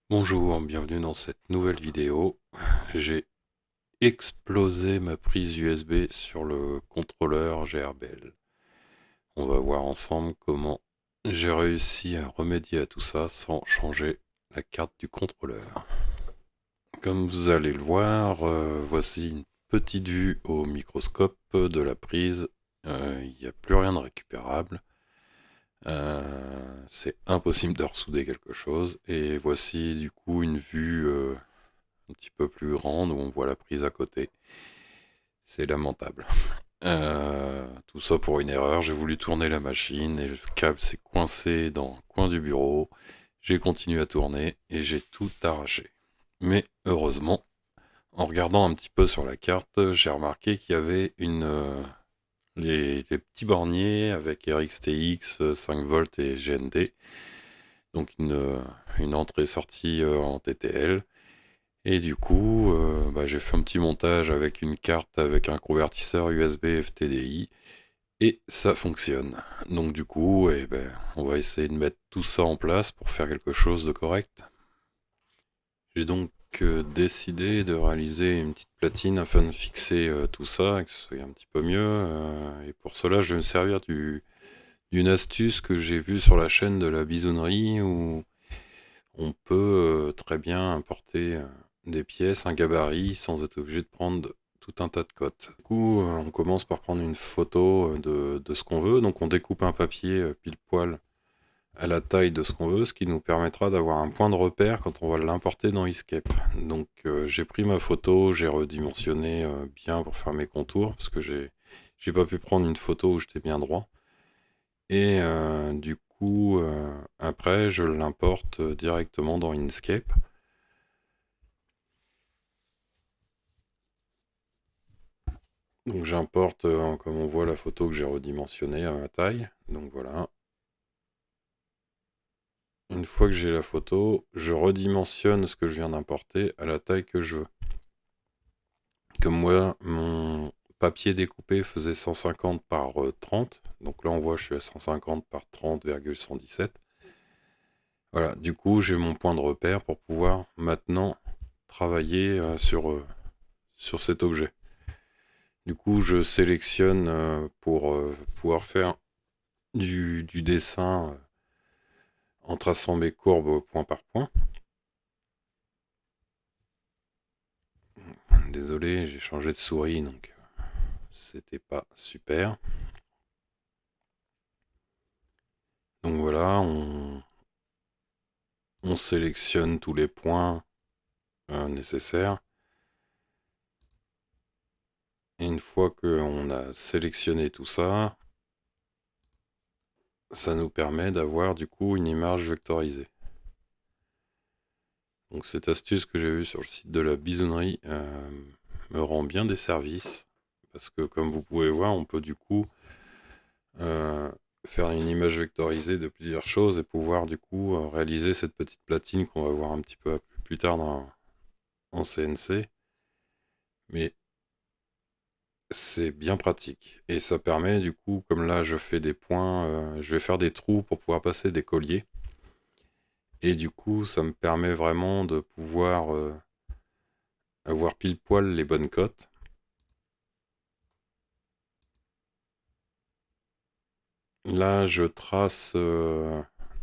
Bonjour, bienvenue dans cette nouvelle vidéo. J'ai explosé ma prise USB sur le contrôleur GRBL. On va voir ensemble comment j'ai réussi à remédier à tout ça sans changer la carte du contrôleur. Comme vous allez le voir, voici une petite vue au microscope de la prise. Il n'y a plus rien de récupérable. C'est impossible de ressouder quelque chose. Et voici du coup une vue un petit peu plus grande où on voit la prise à côté. C'est lamentable. Tout ça pour une erreur. J'ai voulu tourner la machine et le câble s'est coincé dans le coin du bureau. J'ai continué à tourner et j'ai tout arraché. Mais heureusement, en regardant un petit peu sur la carte, j'ai remarqué qu'il y avait les petits borniers avec RxTX, 5 volts et GND. Donc une entrée-sortie en TTL. Et du coup, j'ai fait un petit montage avec une carte avec un convertisseur USB FTDI et ça fonctionne. Donc du coup, on va essayer de mettre tout ça en place pour faire quelque chose de correct. J'ai donc décidé de réaliser une petite platine afin de fixer tout ça et que ce soit un petit peu mieux. Et pour cela, je vais me servir d'une astuce que j'ai vue sur la chaîne de la bisonnerie où on peut très bien importer des pièces, un gabarit, sans être obligé de prendre tout un tas de cotes. Du coup, on commence par prendre une photo de ce qu'on veut. Donc on découpe un papier pile poil à la taille de ce qu'on veut, ce qui nous permettra d'avoir un point de repère quand on va l'importer dans Escape. Donc j'ai pris ma photo, j'ai redimensionné bien pour faire mes contours, parce que j'ai pas pu prendre une photo où j'étais bien droit. Et du coup, après, je l'importe directement dans Inkscape. Donc j'importe, comme on voit, la photo que j'ai redimensionnée à ma taille. Donc voilà. Une fois que j'ai la photo, je redimensionne ce que je viens d'importer à la taille que je veux. Comme moi, mon papier découpé faisait 150 par 30. Donc là, on voit, je suis à 150 par 30,117. Voilà, du coup, j'ai mon point de repère pour pouvoir maintenant travailler sur cet objet. Du coup, je sélectionne pour pouvoir faire du dessin en traçant mes courbes point par point. Désolé, j'ai changé de souris, donc c'était pas super. Donc voilà, on sélectionne tous les points nécessaires. Et une fois qu'on a sélectionné tout ça, ça nous permet d'avoir du coup une image vectorisée. Donc cette astuce que j'ai vue sur le site de la bisonnerie me rend bien des services. Parce que comme vous pouvez voir, on peut du coup euh, faire une image vectorisée de plusieurs choses et pouvoir du coup réaliser cette petite platine qu'on va voir un petit peu plus tard en CNC. Mais c'est bien pratique. Et ça permet du coup, comme là je fais des points, je vais faire des trous pour pouvoir passer des colliers. Et du coup, ça me permet vraiment de pouvoir avoir pile poil les bonnes cotes. Là, je trace,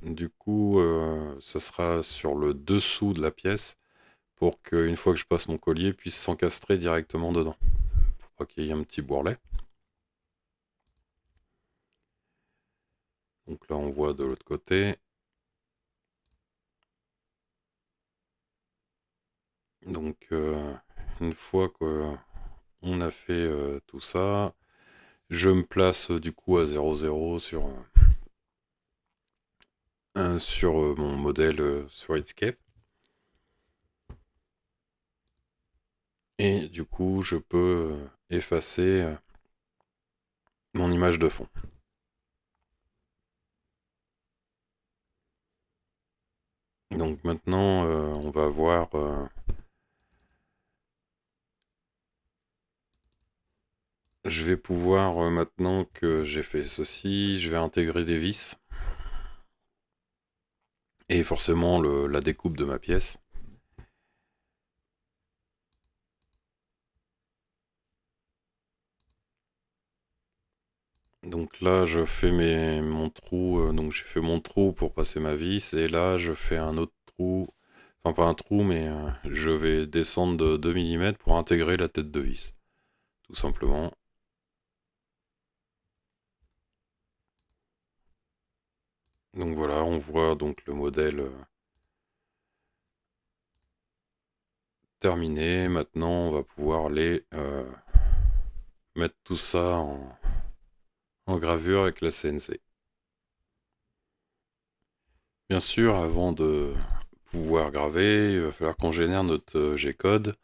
du coup, ça sera sur le dessous de la pièce pour qu'une fois que je passe mon collier, puisse s'encastrer directement dedans. Pour pas qu'il y ait un petit bourrelet. Donc là, on voit de l'autre côté. Donc, une fois qu'on a fait tout ça, je me place du coup à 0,0 sur mon modèle sur Inkscape. Et du coup, je peux effacer mon image de fond. Donc maintenant, on va voir. Je vais pouvoir, maintenant que j'ai fait ceci, je vais intégrer des vis. et forcément la découpe de ma pièce. Donc là, je fais mon trou, donc j'ai fait mon trou pour passer ma vis, et là, je fais un autre trou, enfin pas un trou, mais je vais descendre de 2 mm pour intégrer la tête de vis, tout simplement. Donc voilà, on voit donc le modèle terminé. Maintenant, on va pouvoir aller mettre tout ça en gravure avec la CNC. Bien sûr, avant de pouvoir graver, il va falloir qu'on génère notre G-code.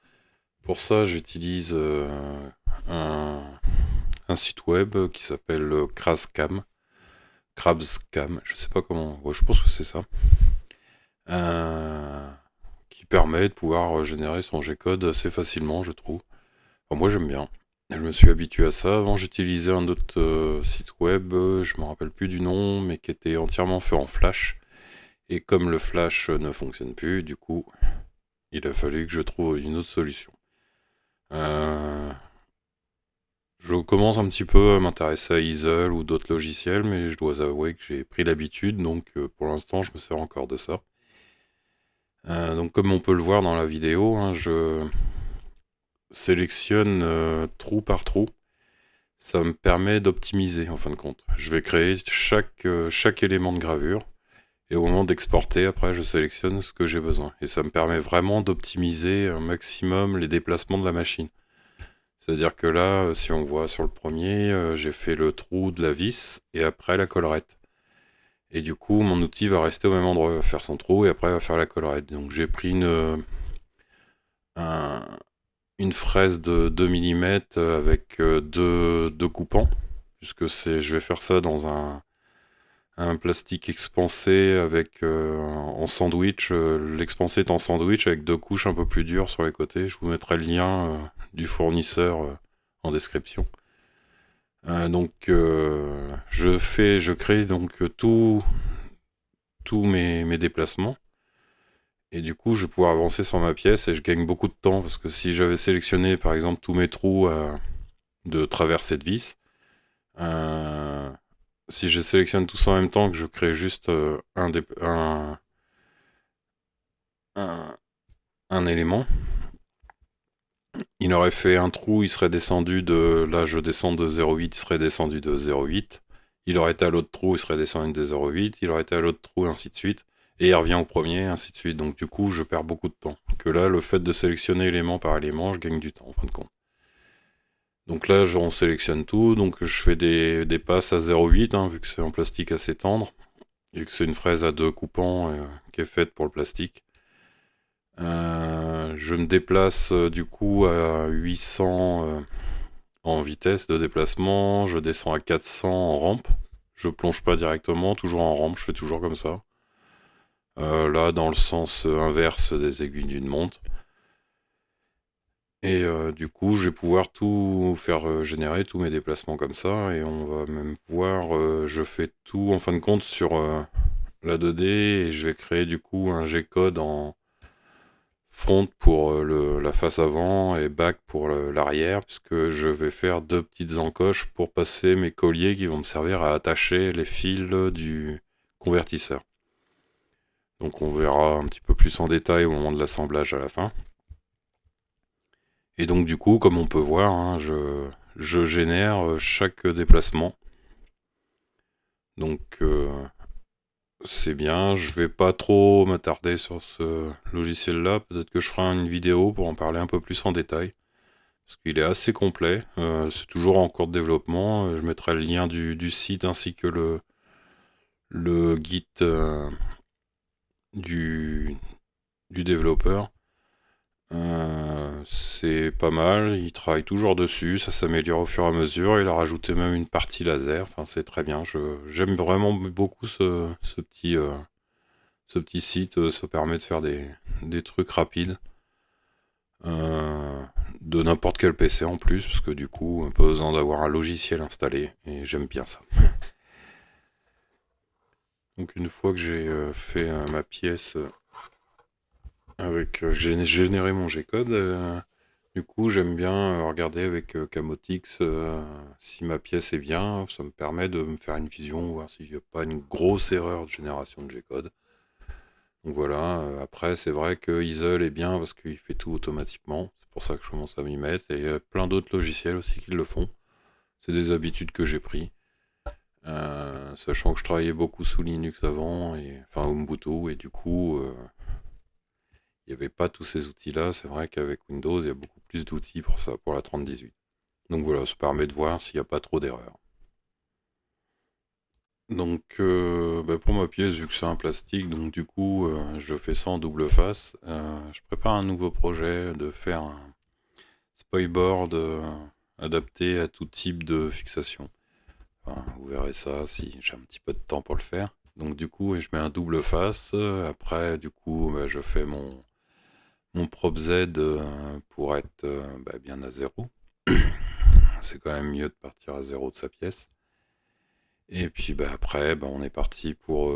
Pour ça, j'utilise un, un site web qui s'appelle Crabscam, je sais pas comment, ouais, je pense que c'est ça, euh, qui permet de pouvoir générer son G-code assez facilement, je trouve. Enfin, moi, j'aime bien. Je me suis habitué à ça. Avant, j'utilisais un autre site web, je me rappelle plus du nom, mais qui était entièrement fait en Flash. Et comme le Flash ne fonctionne plus, du coup, il a fallu que je trouve une autre solution. Je commence un petit peu à m'intéresser à Easel ou d'autres logiciels, mais je dois avouer que j'ai pris l'habitude, donc pour l'instant, je me sers encore de ça. Donc comme on peut le voir dans la vidéo, hein, je sélectionne trou par trou. Ça me permet d'optimiser en fin de compte. Je vais créer chaque élément de gravure et au moment d'exporter, après je sélectionne ce que j'ai besoin. Et ça me permet vraiment d'optimiser un maximum les déplacements de la machine. C'est-à-dire que là, si on voit sur le premier, j'ai fait le trou de la vis et après la collerette. Et du coup, mon outil va rester au même endroit, va faire son trou et après va faire la collerette. Donc j'ai pris une fraise de 2 mm avec deux coupants, puisque je vais faire ça dans un plastique expansé avec en sandwich. L'expansé est en sandwich avec 2 couches un peu plus dures sur les côtés. Je vous mettrai le lien du fournisseur en description. Donc je crée donc tous mes déplacements. Et du coup, je vais pouvoir avancer sur ma pièce et je gagne beaucoup de temps parce que si j'avais sélectionné par exemple tous mes trous de traversée de vis, euh, si je sélectionne tout ça en même temps que je crée juste un, un élément, il aurait fait un trou, il serait descendu de... Là, je descends de 0,8, il serait descendu de 0,8. Il aurait été à l'autre trou, il serait descendu de 0,8. Il aurait été à l'autre trou, ainsi de suite. Et il revient au premier, ainsi de suite. Donc du coup, je perds beaucoup de temps. Que là, le fait de sélectionner élément par élément, je gagne du temps, en fin de compte. Donc là, on sélectionne tout. Donc je fais des passes à 0,8, hein, vu que c'est en plastique assez tendre. Et que c'est une fraise à 2 coupants qui est faite pour le plastique. Je me déplace du coup à 800 en vitesse de déplacement, je descends à 400 en rampe. Je plonge pas directement, toujours en rampe, je fais toujours comme ça. Là, dans le sens inverse des aiguilles d'une montre. Et du coup, je vais pouvoir tout faire générer tous mes déplacements comme ça. Et on va même voir, je fais tout en fin de compte sur la 2D et je vais créer du coup un G-code en front pour la face avant et back pour l'arrière, puisque je vais faire 2 petites encoches pour passer mes colliers qui vont me servir à attacher les fils du convertisseur. Donc on verra un petit peu plus en détail au moment de l'assemblage à la fin. Et donc du coup, comme on peut voir, hein, je génère chaque déplacement. Donc c'est bien, je vais pas trop m'attarder sur ce logiciel-là. Peut-être que je ferai une vidéo pour en parler un peu plus en détail. Parce qu'il est assez complet, c'est toujours en cours de développement. Je mettrai le lien du site ainsi que le Git du, du développeur. C'est pas mal, il travaille toujours dessus, ça s'améliore au fur et à mesure. Il a rajouté même une partie laser, enfin c'est très bien. J'aime vraiment beaucoup ce petit site, ça permet de faire des trucs rapides. Euh, de n'importe quel PC en plus, parce que du coup, pas besoin d'avoir un logiciel installé, et j'aime bien ça. Donc une fois que j'ai fait ma pièce j'ai généré mon G-code, du coup j'aime bien regarder avec Camotix si ma pièce est bien. Ça me permet de me faire une vision, voir s'il n'y a pas une grosse erreur de génération de G-code. Donc voilà, après c'est vrai que Easel est bien parce qu'il fait tout automatiquement. C'est pour ça que je commence à m'y mettre. Et il y a plein d'autres logiciels aussi qui le font. C'est des habitudes que j'ai pris. Sachant que je travaillais beaucoup sous Linux avant, enfin Ubuntu, et du coup, il n'y avait pas tous ces outils-là. C'est vrai qu'avec Windows, il y a beaucoup plus d'outils pour ça, pour la 3018. Donc voilà, ça permet de voir s'il n'y a pas trop d'erreurs. Donc pour ma pièce, vu que c'est un plastique, donc du coup, je fais ça en double face. Je prépare un nouveau projet de faire un spoilboard adapté à tout type de fixation. Enfin, vous verrez ça si j'ai un petit peu de temps pour le faire. Donc du coup, je mets un double face. Après, du coup, je fais mon prop Z pour être bien à zéro. C'est quand même mieux de partir à zéro de sa pièce. Et puis après, on est parti pour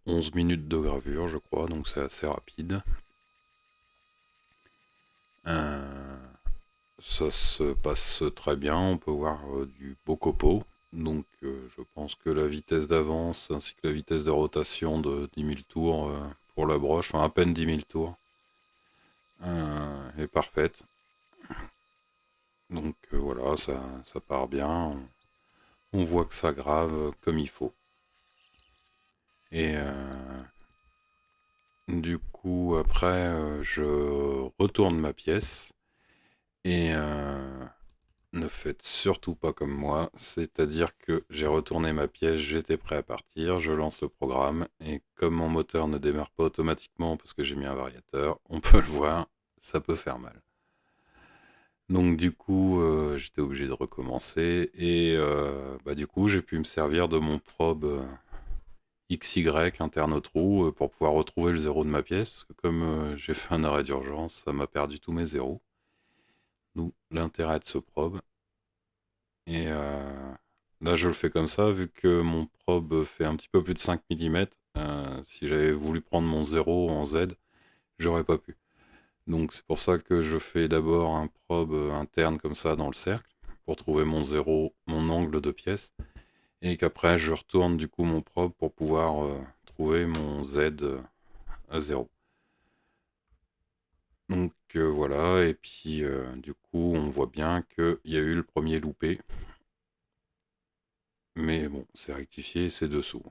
11 minutes de gravure, je crois, donc c'est assez rapide. Ça se passe très bien, on peut voir du beau copeau. Donc je pense que la vitesse d'avance ainsi que la vitesse de rotation de 10 000 tours pour la broche, enfin à peine 10 000 tours, est parfaite. Donc voilà, ça part bien, on voit que ça grave comme il faut. Et du coup après je retourne ma pièce et ne faites surtout pas comme moi, c'est-à-dire que j'ai retourné ma pièce, j'étais prêt à partir, je lance le programme, et comme mon moteur ne démarre pas automatiquement parce que j'ai mis un variateur, on peut le voir, ça peut faire mal. Donc du coup, j'étais obligé de recommencer, et du coup, j'ai pu me servir de mon probe XY interne au trou pour pouvoir retrouver le zéro de ma pièce, parce que comme j'ai fait un arrêt d'urgence, ça m'a perdu tous mes zéros. D'où l'intérêt de ce probe. Et là, je le fais comme ça, vu que mon probe fait un petit peu plus de 5 mm. Si j'avais voulu prendre mon 0 en Z, j'aurais pas pu. Donc c'est pour ça que je fais d'abord un probe interne comme ça dans le cercle, pour trouver mon 0, mon angle de pièce, et qu'après je retourne du coup mon probe pour pouvoir trouver mon Z à 0. Donc voilà, et puis du coup on voit bien qu'il y a eu le premier loupé. Mais bon, c'est rectifié, c'est dessous.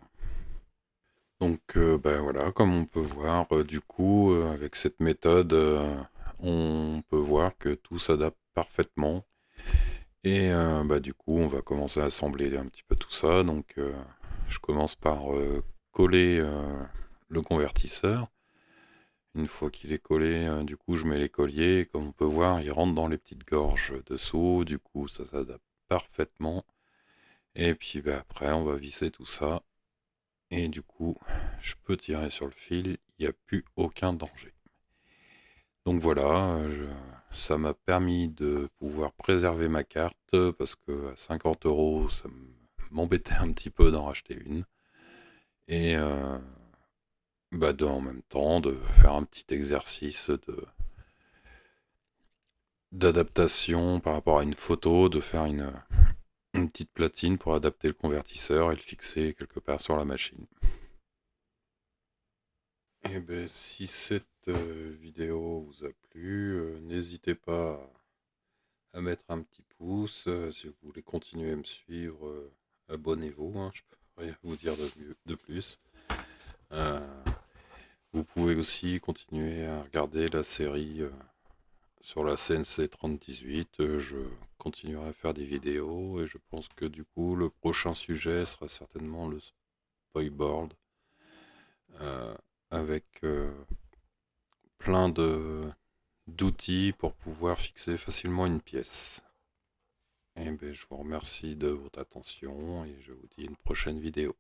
Donc voilà, comme on peut voir, du coup, avec cette méthode, on peut voir que tout s'adapte parfaitement. Et du coup, on va commencer à assembler un petit peu tout ça. Donc je commence par coller le convertisseur. Une fois qu'il est collé, du coup, je mets les colliers. Et comme on peut voir, il rentre dans les petites gorges dessous. Du coup, ça s'adapte parfaitement. Et puis après, on va visser tout ça. Et du coup, je peux tirer sur le fil, il n'y a plus aucun danger. Donc voilà, ça m'a permis de pouvoir préserver ma carte, parce que à 50 €, ça m'embêtait un petit peu d'en racheter une. Et en même temps, de faire un petit exercice d'adaptation par rapport à une photo, de faire une petite platine pour adapter le convertisseur et le fixer quelque part sur la machine. Eh ben, si cette vidéo vous a plu, n'hésitez pas à mettre un petit pouce. Si vous voulez continuer à me suivre, abonnez-vous, hein, je peux rien vous dire de plus. Euh, Vous pouvez aussi continuer à regarder la série sur la CNC 3018. Je continuerai à faire des vidéos, et je pense que du coup le prochain sujet sera certainement le spoilboard, euh, avec plein d'outils pour pouvoir fixer facilement une pièce. Et je vous remercie de votre attention, et je vous dis une prochaine vidéo.